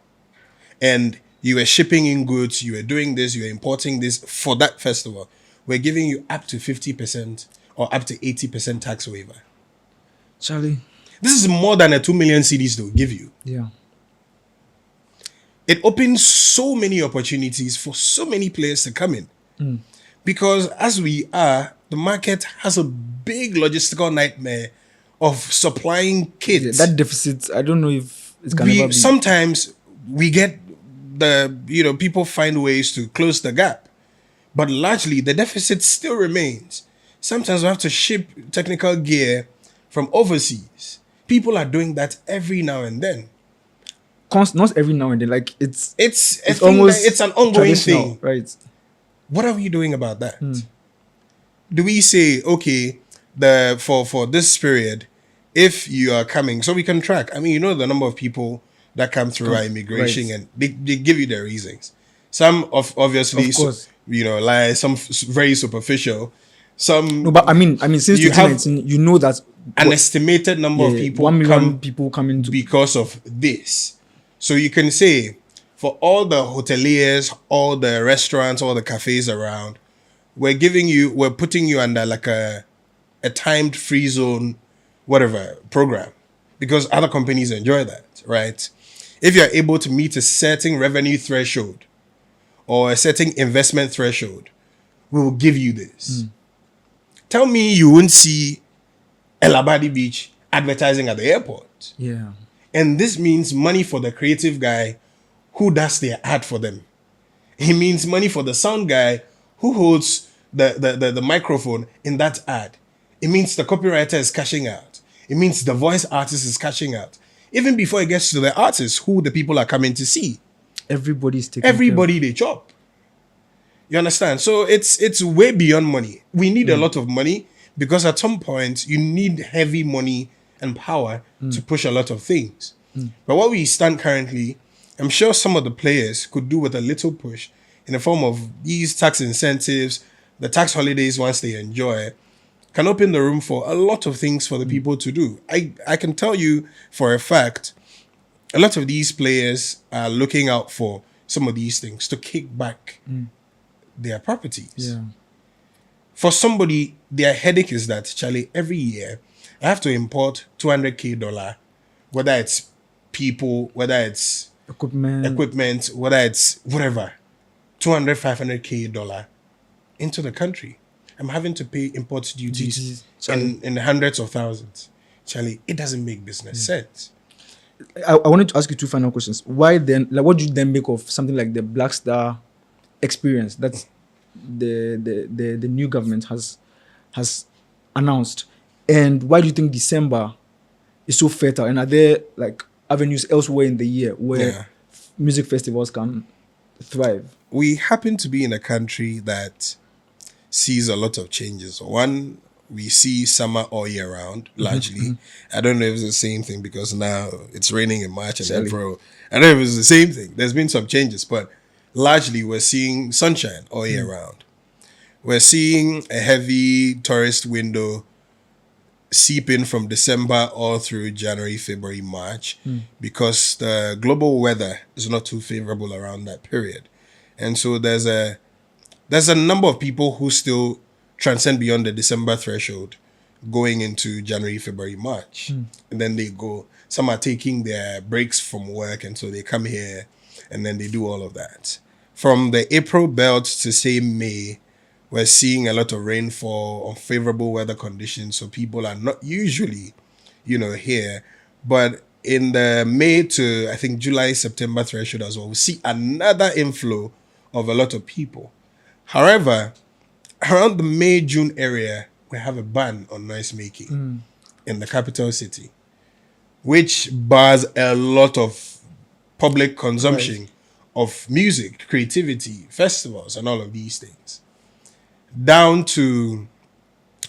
Speaker 4: and you were shipping in goods, you were doing this, you were importing this for that festival, we're giving you up to 50% or up to 80% tax waiver.
Speaker 3: Charlie,
Speaker 4: this is more than a 2 million cedis they'll give you. It opens so many opportunities for so many players to come in. Because as we are, the market has a big logistical nightmare of supplying kits.
Speaker 3: That deficit, I don't know if it's going to be.
Speaker 4: Sometimes we get people find ways to close the gap. But largely, the deficit still remains. Sometimes we have to ship technical gear from overseas. People are doing that every now and then.
Speaker 3: Not every now and then. Like it's
Speaker 4: almost it's an ongoing thing,
Speaker 3: right?
Speaker 4: What are we doing about that? Do we say, okay, for this period, if you are coming, so we can track? I mean, you know the number of people that come through our immigration, and they give you their reasons. Some obviously,
Speaker 3: of course.
Speaker 4: Like some very superficial. Some
Speaker 3: no, but I mean, since 2019, you know that
Speaker 4: an estimated number of people
Speaker 3: 1 million people coming
Speaker 4: because of this. So you can say, for all the hoteliers, all the restaurants, all the cafes around, we're putting you under like a timed free zone, whatever program, because other companies enjoy that, right? If you're able to meet a certain revenue threshold or a certain investment threshold, we will give you this. Tell me you won't see El Abadi Beach advertising at the airport.
Speaker 3: Yeah.
Speaker 4: And this means money for the creative guy who does their ad for them. It means money for the sound guy who holds the microphone in that ad. It means the copywriter is cashing out. It means the voice artist is cashing out. Even before it gets to the artist who the people are coming to see.
Speaker 3: Everybody's taking
Speaker 4: Everybody they chop. You understand? So it's way beyond money. We need a lot of money because at some point you need heavy money and power to push a lot of things. But what we stand currently, I'm sure some of the players could do with a little push in the form of these tax incentives, the tax holidays once they enjoy, can open the room for a lot of things for the people to do. I can tell you for a fact, a lot of these players are looking out for some of these things to kick back their properties.
Speaker 3: Yeah.
Speaker 4: For somebody, their headache is that, Charlie, every year I have to import $200K, whether it's people, whether it's equipment, whether it's whatever, $500K into the country. I'm having to pay import duties in the hundreds of thousands. Charlie, it doesn't make business sense.
Speaker 3: I wanted to ask you two final questions. Why then, like, what do you then make of something like the Black Star experience that the new government has announced? And why do you think December is so fertile? And are there like avenues elsewhere in the year where music festivals can thrive?
Speaker 4: We happen to be in a country that sees a lot of changes. One, we see summer all year round, largely. I don't know if it's the same thing because now it's raining in March and April. I don't know if it's the same thing. There's been some changes, but largely we're seeing sunshine all year round. We're seeing a heavy tourist window seep in from December all through January, February, March, because the global weather is not too favorable around that period. And so there's a number of people who still transcend beyond the December threshold going into January, February, March. And then they go. Some are taking their breaks from work, and so they come here and then they do all of that. From the April belt to say May, we're seeing a lot of rainfall, unfavorable weather conditions, so people are not usually, here. But in the May to, I think, July, September threshold as well, we see another inflow of a lot of people. However, around the May, June area, we have a ban on noise making in the capital city, which bars a lot of public consumption of music, creativity, festivals, and all of these things. Down to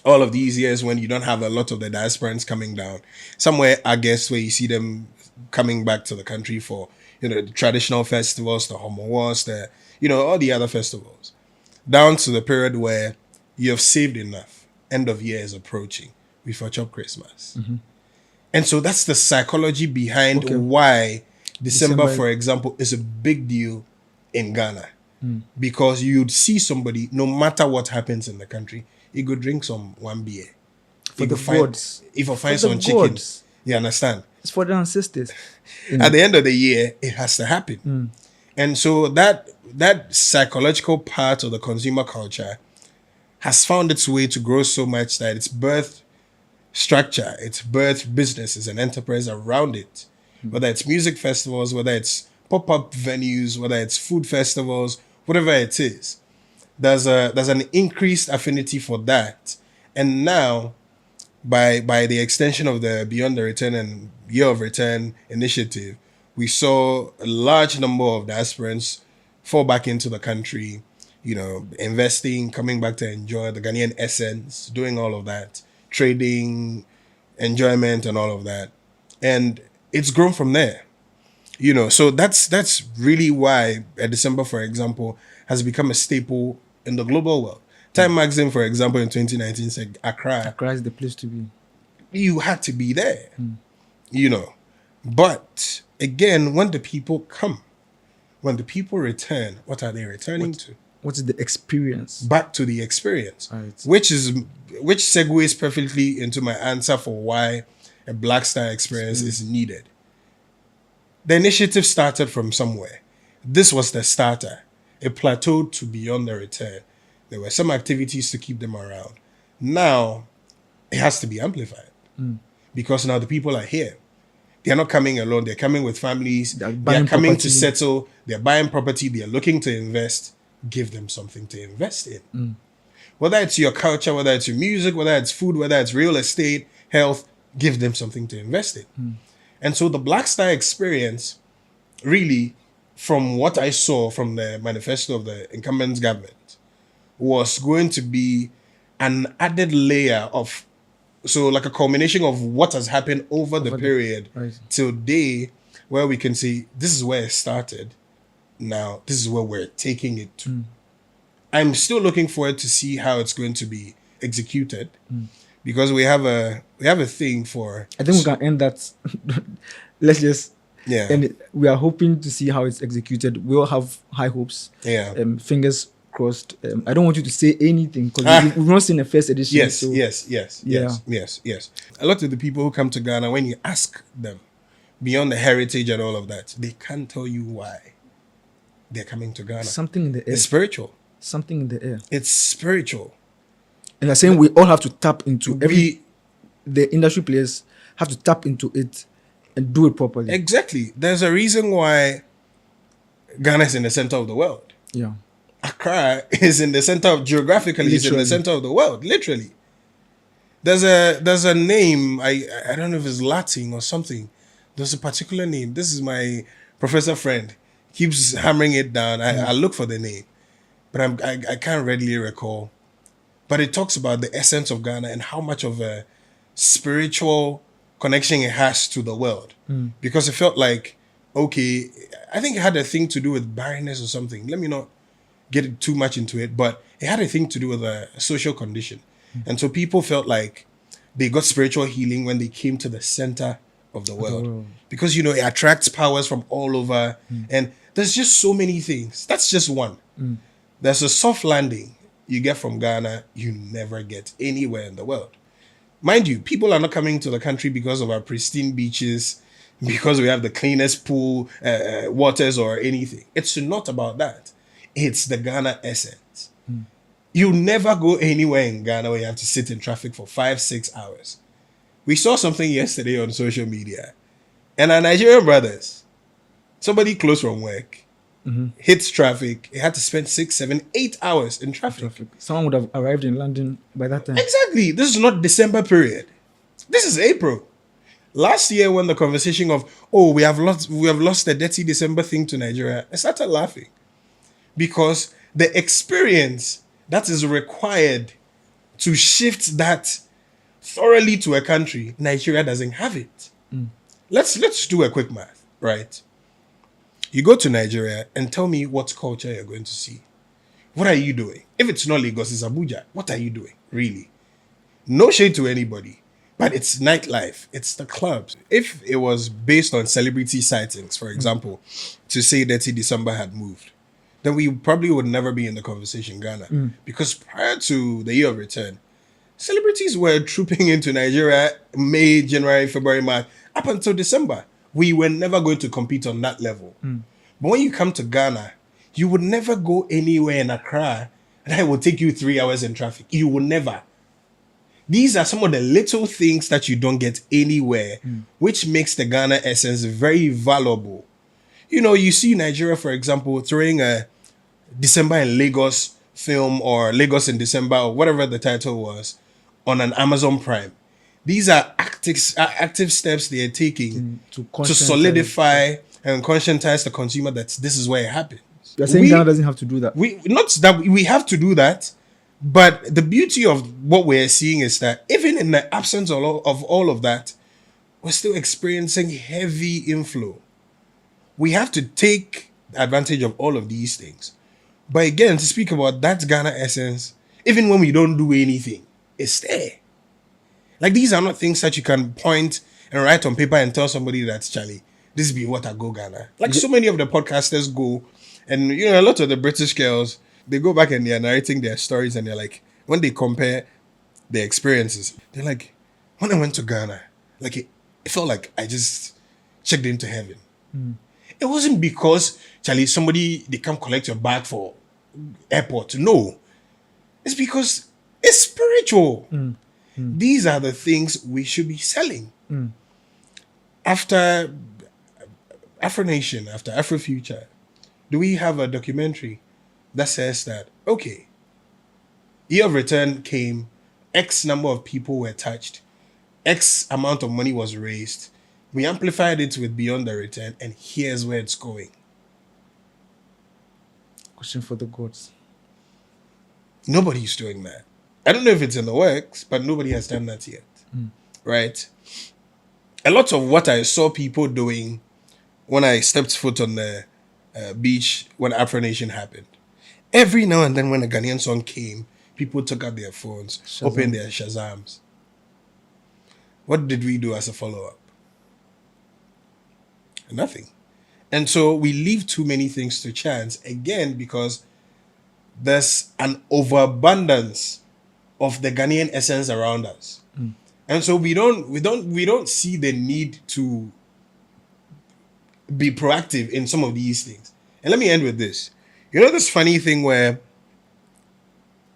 Speaker 4: all of these years when you don't have a lot of the diasporans coming down. Somewhere, I guess, where you see them coming back to the country for, the traditional festivals, the Homo Wars, all the other festivals. Down to the period where you have saved enough. End of year is approaching. We for chop Christmas. And so that's the psychology behind why December, for example, is a big deal in Ghana. Because you'd see somebody, no matter what happens in the country, he could drink one beer.
Speaker 3: For the gods.
Speaker 4: If I find some chicken. You understand?
Speaker 3: It's for the ancestors.
Speaker 4: At the end of the year, it has to happen. And so that psychological part of the consumer culture has found its way to grow so much that it's birthed structure, it's birthed businesses and enterprise around it. Whether it's music festivals, whether it's pop-up venues, whether it's food festivals, whatever it is, there's an increased affinity for that. And now, by the extension of the Beyond the Return and Year of Return initiative, we saw a large number of diasporans fall back into the country, investing, coming back to enjoy the Ghanaian essence, doing all of that, trading, enjoyment, and all of that. And it's grown from there. So that's really why December, for example, has become a staple in the global world. Time magazine, for example, in 2019 said Accra
Speaker 3: is the place to be.
Speaker 4: You had to be there, But again, when the people come, when the people return, what are they returning to?
Speaker 3: What is the experience?
Speaker 4: Back to the experience,
Speaker 3: Right.
Speaker 4: which segues perfectly into my answer for why a black style experience is needed. The initiative started from somewhere. This was the starter. It plateaued to beyond the return. There were some activities to keep them around. Now, it has to be amplified because now the people are here. They're not coming alone. They're coming with families.
Speaker 3: They're
Speaker 4: They're
Speaker 3: buying
Speaker 4: coming
Speaker 3: property.
Speaker 4: to settle. They're buying property. They're looking to invest. Give them something to invest in. Whether it's your culture, whether it's your music, whether it's food, whether it's real estate, health, give them something to invest in. And so the Black Star experience, really, from what I saw from the manifesto of the incumbent government, was going to be an added layer of, so like a culmination of what has happened over the period
Speaker 3: right.
Speaker 4: till day, where we can see this is where it started. Now, this is where we're taking it to. I'm still looking forward to see how it's going to be executed, because we have a thing for.
Speaker 3: I think we can end that. Let's just
Speaker 4: Yeah.
Speaker 3: end it. We are hoping to see how it's executed. We all have high hopes.
Speaker 4: Yeah.
Speaker 3: Fingers crossed. I don't want you to say anything because we've not seen the first edition.
Speaker 4: Yes,
Speaker 3: so
Speaker 4: yes. A lot of the people who come to Ghana, when you ask them beyond the heritage and all of that, they can't tell you why they're coming to Ghana.
Speaker 3: something in the air.
Speaker 4: It's spiritual.
Speaker 3: Something in the air.
Speaker 4: It's spiritual.
Speaker 3: And they're saying we all have to tap into the industry players have to tap into it and do it properly.
Speaker 4: Exactly. There's a reason why Ghana is in the center of the world.
Speaker 3: Yeah.
Speaker 4: Accra is in the center of, geographically, is in the
Speaker 3: Literally.
Speaker 4: center of the world, literally. There's a name, I don't know if it's Latin or something. There's a particular name. This is my professor friend. Keeps hammering it down. I look for the name, but I can't readily recall. But it talks about the essence of Ghana and how much of a spiritual connection it has to the world. Because it felt like, okay, I think it had a thing to do with barrenness or something. Let me not get too much into it, but it had a thing to do with a social condition. And so people felt like they got spiritual healing when they came to the center of the world. Because, you know, it attracts powers from all over. And there's just so many things. That's just one. There's a soft landing you get from Ghana you never get anywhere in the world. Mind you, people are not coming to the country because of our pristine beaches, because we have the cleanest pool, waters or anything. It's not about that. It's the Ghana essence. You never go anywhere in Ghana where you have to sit in traffic for 5-6 hours. We saw something yesterday on social media, and our Nigerian brothers, somebody close from work, hits traffic. He had to spend 6, 7, 8 hours in traffic.
Speaker 3: Someone would have arrived in London by that time.
Speaker 4: Exactly. This is not December period. This is April. Last year, when the conversation of, oh, we have lost the dirty December thing to Nigeria, I started laughing, because the experience that is required to shift that thoroughly to a country, Nigeria doesn't have it. Let's do a quick math, right? You go to Nigeria and tell me what culture you're going to see. What are you doing? If it's not Lagos, it's Abuja. What are you doing, really? No shade to anybody, but it's nightlife. It's the clubs. If it was based on celebrity sightings, for example, to say Dirty December had moved, then we probably would never be in the conversation in Ghana. Because prior to the year of return, celebrities were trooping into Nigeria May, January, February, March, up until December. We were never going to compete on that level. But when you come to Ghana, you would never go anywhere in Accra and it will take you 3 hours in traffic. You will never. These are some of the little things that you don't get anywhere, which makes the Ghana essence very valuable. You know, you see Nigeria, for example, throwing a December in Lagos film or Lagos in December or whatever the title was on an Amazon Prime. These are active steps they are taking to solidify and conscientize the consumer that this is where it happens.
Speaker 3: You're saying Ghana doesn't have to do that?
Speaker 4: Not that we have to do that, but the beauty of what we're seeing is that even in the absence of all of that, we're still experiencing heavy inflow. We have to take advantage of all of these things. But again, to speak about that Ghana essence, even when we don't do anything, it's there. Like, these are not things that you can point and write on paper and tell somebody that's Charlie. this be what I go Ghana. Like so many of the podcasters go, and a lot of the British girls, they go back and they're narrating their stories, and they're like, when they compare their experiences, they're like, when I went to Ghana, like it felt like I just checked into heaven. It wasn't because Charlie, somebody they come collect your bag for airport. No, it's because it's spiritual. These are the things we should be selling. After Afronation, after Afrofuture, do we have a documentary that says that, okay, year of return came, X number of people were touched, X amount of money was raised, we amplified it with Beyond the Return, and here's where it's going.
Speaker 3: Question for the gods.
Speaker 4: Nobody's doing that. I don't know if it's in the works, but nobody has done that yet. Right? A lot of what I saw people doing when I stepped foot on the beach when Afronation happened, every now and then when a Ghanaian song came, people took out their phones, opened their Shazams. What did we do as a follow-up? Nothing. And so we leave too many things to chance, again, because there's an overabundance of the Ghanaian essence around us. And so we don't see the need to be proactive in some of these things. And let me end with this. This funny thing where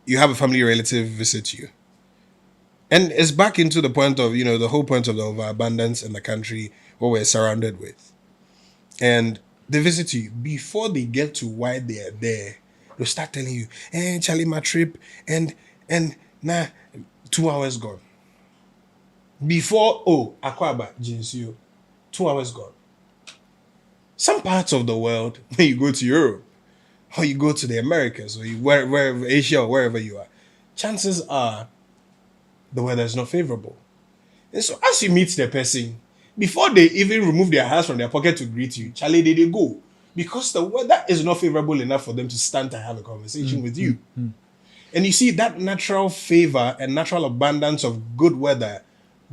Speaker 4: you have a family relative visit you. And it's back into the point of, the whole point of the overabundance in the country, what we're surrounded with. And they visit you. Before they get to why they are there, they'll start telling you, Charlie, my trip, and 2 hours gone. Before, Akwaba, Jinsio, 2 hours gone. Some parts of the world, when you go to Europe, or you go to the Americas, or wherever Asia, or wherever you are, chances are the weather is not favorable. And so as you meet the person, before they even remove their hands from their pocket to greet you, Charlie, they go. Because the weather is not favorable enough for them to stand and have a conversation with you. And you see that natural favor and natural abundance of good weather,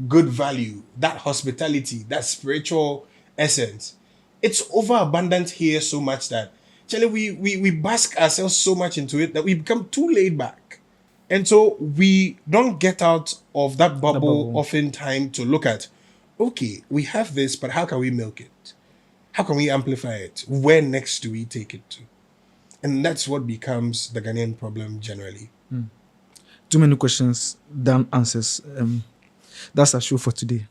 Speaker 4: good value, that hospitality, that spiritual essence. It's overabundant here so much that, Charlie, we bask ourselves so much into it that we become too laid back. And so we don't get out of that bubble oftentimes to look at, okay, we have this, but how can we milk it? How can we amplify it? Where next do we take it to? And that's what becomes the Ghanaian problem generally.
Speaker 3: Too many questions, damn answers. That's our show for today.